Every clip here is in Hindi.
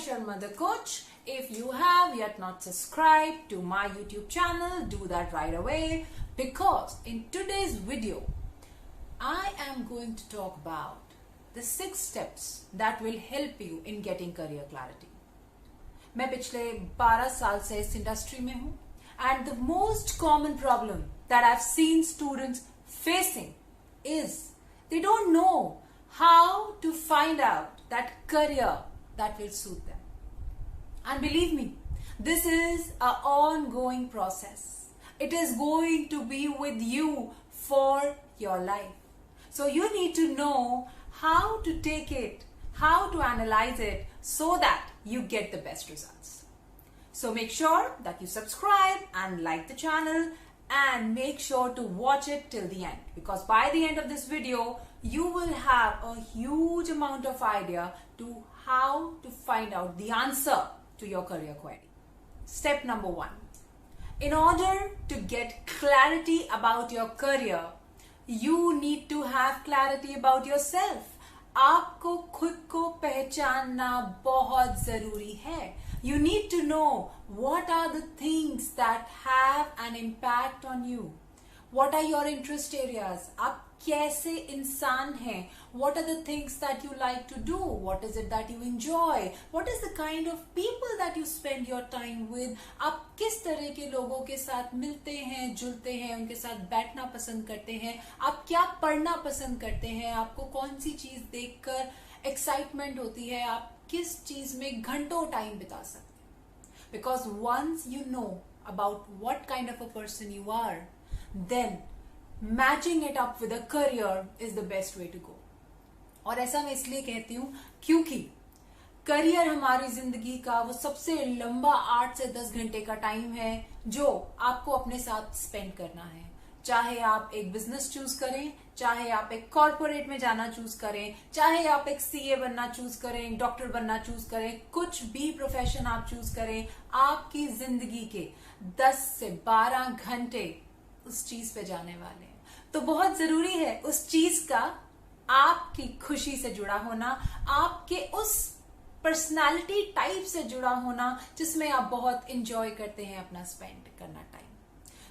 Sharma the coach. If you have yet not subscribed to my YouTube channel, do that right away, because in today's video I am going to talk about the 6 steps that will help you in getting career clarity. मैं पिछले 12 साल से इस इंडस्ट्री में हूं, and the most common problem that I've seen students facing is they don't know how to find out that career that will suit them. And believe me, this is an ongoing process. It is going to be with you for your life. So you need to know how to take it, how to analyze it so that you get the best results. So make sure that you subscribe and like the channel, and make sure to watch it till the end, because by the end of this video you will have a huge amount of idea to how to find out the answer to your career query. Step number 1. In order to get clarity about your career, you need to have clarity about yourself. आपको खुद को पहचानना बहुत जरूरी है. You need to know what are the things that have an impact on you. What are your interest areas? आप कैसे इंसान हैं? What are the things that you like to do? What is it that you enjoy? What is the kind of people that you spend your time with? आप किस तरह के लोगों के साथ मिलते हैं, जुलते हैं, उनके साथ बैठना पसंद करते हैं? आप क्या पढ़ना पसंद करते हैं? आपको कौन सी चीज देखकर एक्साइटमेंट होती है? आप किस चीज में घंटों टाइम बिता सकते हैं? Because once you know about what kind of a person you are, then matching it up with a career is the best way to go. और ऐसा मैं इसलिए कहती हूँ क्योंकि करियर हमारी जिंदगी का वो सबसे लंबा 8 से 10 घंटे का टाइम है जो आपको अपने साथ स्पेंड करना है. चाहे आप एक बिजनेस चूज करें, चाहे आप एक कॉर्पोरेट में जाना चूज करें, चाहे आप एक सीए बनना चूज करें, डॉक्टर बनना चूज करें, कुछ भी प्रोफेशन आप चूज करें, आपकी जिंदगी के 10 से 12 घंटे उस चीज पे जाने वाले हैं. तो बहुत जरूरी है उस चीज का आपकी खुशी से जुड़ा होना, आपके उस पर्सनालिटी टाइप से जुड़ा होना जिसमें आप बहुत इंजॉय करते हैं अपना स्पेंड करना time.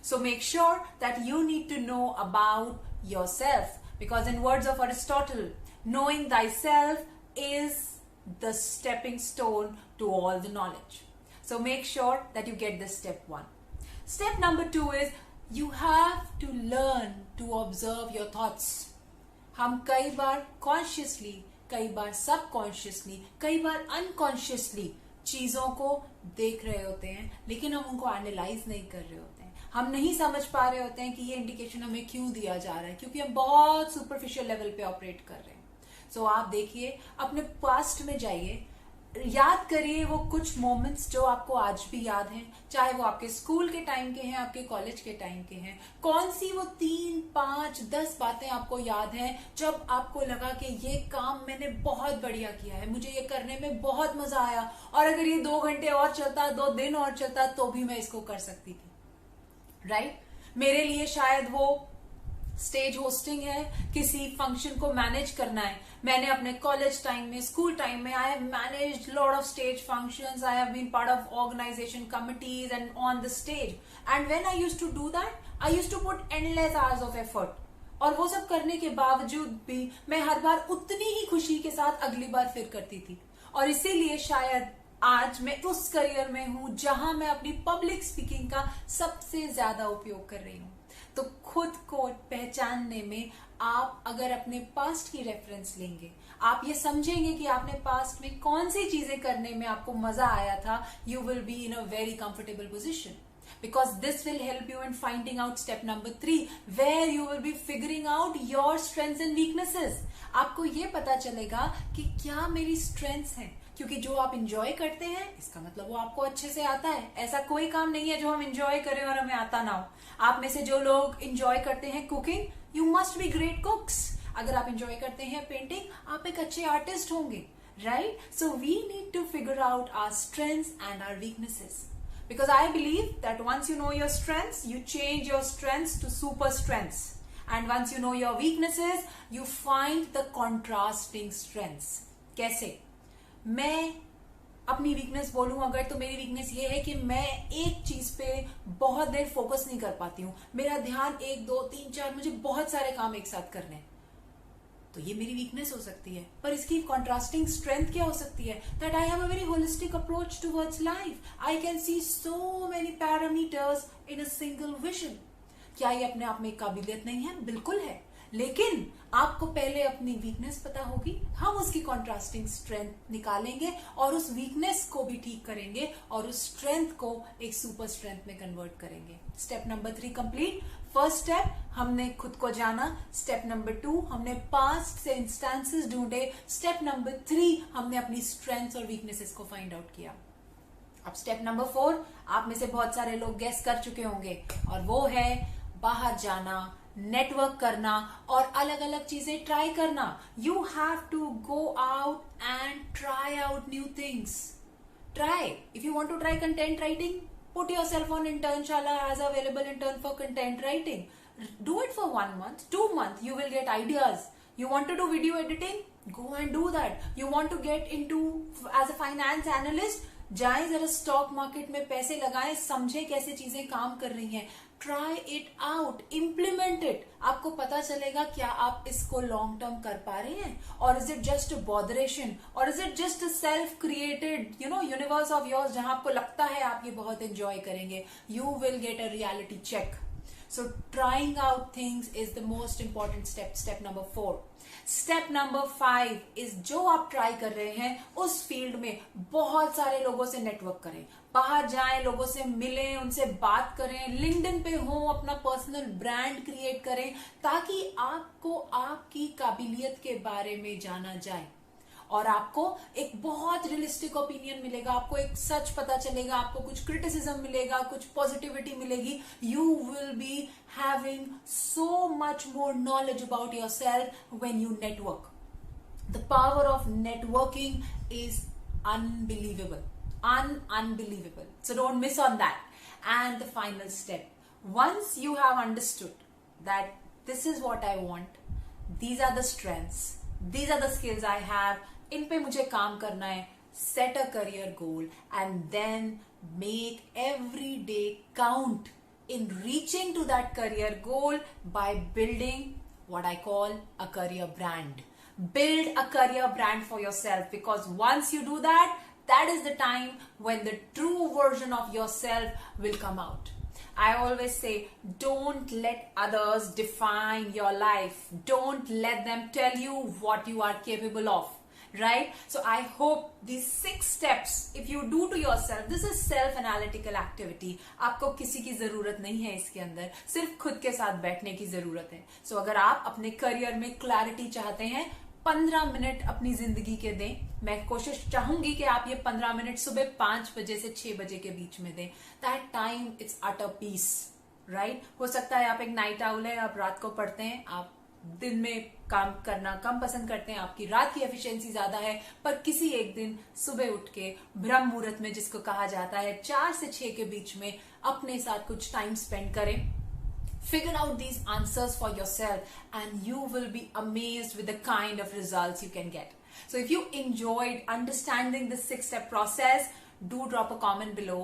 So make sure that you need to know about yourself, because in words of Aristotle, knowing thyself is the stepping stone to all the knowledge. So make sure that you get this step 1. Step number 2 is you have to learn to observe your thoughts. हम कई बार consciously, कई बार subconsciously, कई बार unconsciously चीजों को देख रहे होते हैं, लेकिन हम उनको एनालाइज नहीं कर रहे होते हैं. हम नहीं समझ पा रहे होते हैं कि ये इंडिकेशन हमें क्यों दिया जा रहा है, क्योंकि हम बहुत सुपरफिशियल लेवल पे ऑपरेट कर रहे हैं. सो आप देखिए, अपने पास्ट में जाइए, याद करिए वो कुछ मोमेंट्स जो आपको आज भी याद हैं, चाहे वो आपके स्कूल के टाइम के हैं, आपके कॉलेज के टाइम के हैं. कौन सी वो 3, 5, 10 बातें आपको याद हैं जब आपको लगा कि ये काम मैंने बहुत बढ़िया किया है, मुझे ये करने में बहुत मजा आया, और अगर ये 2 घंटे और चलता, 2 दिन और चलता, तो भी मैं इसको कर सकती थी. राइट? मेरे लिए शायद वो स्टेज होस्टिंग है, किसी फंक्शन को मैनेज करना है. मैंने अपने कॉलेज टाइम में, स्कूल टाइम में, I have managed lot of stage functions, I have been part of organisation committees and on the stage, and when I used to do that, I used to put endless hours of effort. और वो सब करने के बावजूद भी मैं हर बार उतनी ही खुशी के साथ अगली बार फिर करती थी. और इसीलिए शायद आज मैं उस करियर में हूं जहां मैं अपनी पब्लिक स्पीकिंग का सबसे ज्यादा उपयोग कर रही हूं. तो खुद को पहचानने में आप अगर अपने पास्ट की रेफरेंस लेंगे, आप ये समझेंगे कि आपने पास्ट में कौन सी चीजें करने में आपको मजा आया था, you will be in a very comfortable position, because this will help you in finding out step number 3, where you will be figuring out your strengths and weaknesses. आपको ये पता चलेगा कि क्या मेरी स्ट्रेंथ्स हैं, क्योंकि जो आप इंजॉय करते हैं इसका मतलब वो आपको अच्छे से आता है. ऐसा कोई काम नहीं है जो हम इंजॉय करें और हमें आता ना हो. आप में से जो लोग इंजॉय करते हैं cooking, you must be great कुक्स. अगर आप इंजॉय करते हैं पेंटिंग, आप एक अच्छे आर्टिस्ट होंगे. Right? So we need to figure out our strengths and our weaknesses, because I believe that once you know your strengths, you change your strengths to super strengths, and once you know your weaknesses, you find the contrasting strengths. कैसे? मैं अपनी वीकनेस बोलूं अगर, तो मेरी वीकनेस ये है कि मैं एक चीज पे बहुत देर फोकस नहीं कर पाती हूँ। मेरा ध्यान 1 2 3 4, मुझे बहुत सारे काम एक साथ करने हैं। तो ये मेरी वीकनेस हो सकती है, पर इसकी कॉन्ट्रास्टिंग स्ट्रेंथ क्या हो सकती है? That I have a very holistic approach towards life. I can see so many parameters in a single vision. क्या ये अपने आप में एक काबिलियत नहीं है? बिल्कुल है, लेकिन आपको पहले अपनी वीकनेस पता होगी, हम उसकी कॉन्ट्रास्टिंग स्ट्रेंथ निकालेंगे और उस वीकनेस को भी ठीक करेंगे और उस स्ट्रेंथ को एक सुपर स्ट्रेंथ में कन्वर्ट करेंगे। Step number 3 complete. First step हमने खुद को जाना। स्टेप नंबर 2 हमने पास्ट से इंस्टेंसेस ढूंढे। स्टेप नंबर 3 हमने अपनी स्ट्रेंथ्स और वीकनेसेस को फाइंड आउट किया। अब स्टेप नंबर 4 आप में से बहुत सारे लोग गेस कर चुके होंगे, और वो है बाहर जाना, नेटवर्क करना और अलग अलग चीजें ट्राई करना। You have to go out and try out new things. Try, if you want to try content writing, put yourself on Internshala as available intern for content writing. Do it for 1 month, 2 months, you will get ideas. You want to do video editing? Go and do that. You want to get into as a finance analyst? जाएं जरा स्टॉक मार्केट में पैसे लगाएं, समझें कैसे चीजें काम कर रही हैं। Try it out, implement it. आपको पता चलेगा क्या आप इसको लॉन्ग टर्म कर पा रहे हैं, और इज इट जस्ट बॉदरेशन, और is it just self created universe of yours जहां आपको लगता है आप ये बहुत एंजॉय करेंगे। You will get a reality check. So trying out things is the most important step. Step number 4. Step number 5 is जो आप ट्राई कर रहे हैं उस फील्ड में बहुत सारे लोगों से नेटवर्क करें, बाहर जाएं, लोगों से मिलें, उनसे बात करें, लिंक्डइन पे हो, अपना पर्सनल ब्रांड क्रिएट करें ताकि आपको आपकी काबिलियत के बारे में जाना जाए और आपको एक बहुत रियलिस्टिक ओपिनियन मिलेगा, आपको एक सच पता चलेगा, आपको कुछ क्रिटिसिज्म मिलेगा, कुछ पॉजिटिविटी मिलेगी। You will be having so much more knowledge about yourself when you network. The power of networking is unbelievable, unbelievable. So don't miss on that. And the final step, once you have understood that this is what I want, these are the strengths, these are the skills I have, इन पे मुझे काम करना है, set a career goal and then make every day count in reaching to that career goal by building what I call a career brand. Build a career brand for yourself, because once you do that, that is the time when the true version of yourself will come out. I always say, don't let others define your life. Don't let them tell you what you are capable of. Right? So I hope these 6 steps, if you do to yourself, this is self-analytical activity. आपको किसी की जरूरत नहीं है इसके अंदर, सिर्फ खुद के साथ बैठने की जरूरत है। So अगर आप अपने करियर में क्लैरिटी चाहते हैं, 15 मिनट अपनी जिंदगी के दें। मैं कोशिश चाहूंगी कि आप ये 15 मिनट सुबह 5 बजे से 6 बजे के बीच में दें। That time it's utter peace, right? हो सकता है आप एक नाइट आउल है, आप रात को पढ़ते हैं, आप दिन में काम करना कम पसंद करते हैं, आपकी रात की एफिशिएंसी ज्यादा है, पर किसी एक दिन सुबह उठ के ब्रह्म मुहूर्त में, जिसको कहा जाता है 4 से 6 के बीच में, अपने साथ कुछ टाइम स्पेंड करें। Figure out these answers for yourself and you will be amazed with the kind of results you can get. So if you enjoyed understanding the 6-step process, do drop a comment below.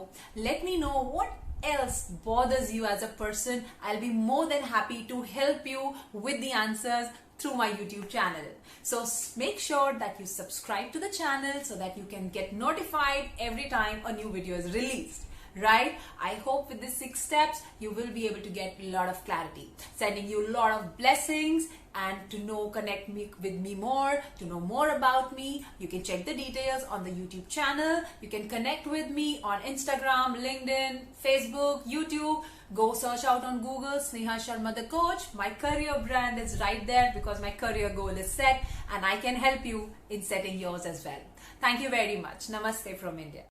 Let me know what else bothers you as a person. I'll be more than happy to help you with the answers through my YouTube channel. So make sure that you subscribe to the channel so that you can get notified every time a new video is released. Right? I hope with these 6 steps you will be able to get a lot of clarity. Sending you a lot of blessings, and to connect with me more, to know more about me, you can check the details on the YouTube channel. You can connect with me on Instagram, LinkedIn, Facebook, YouTube. Go search out on Google, Sneha Sharma the coach. My career brand is right there because my career goal is set and I can help you in setting yours as well. Thank you very much. Namaste from India.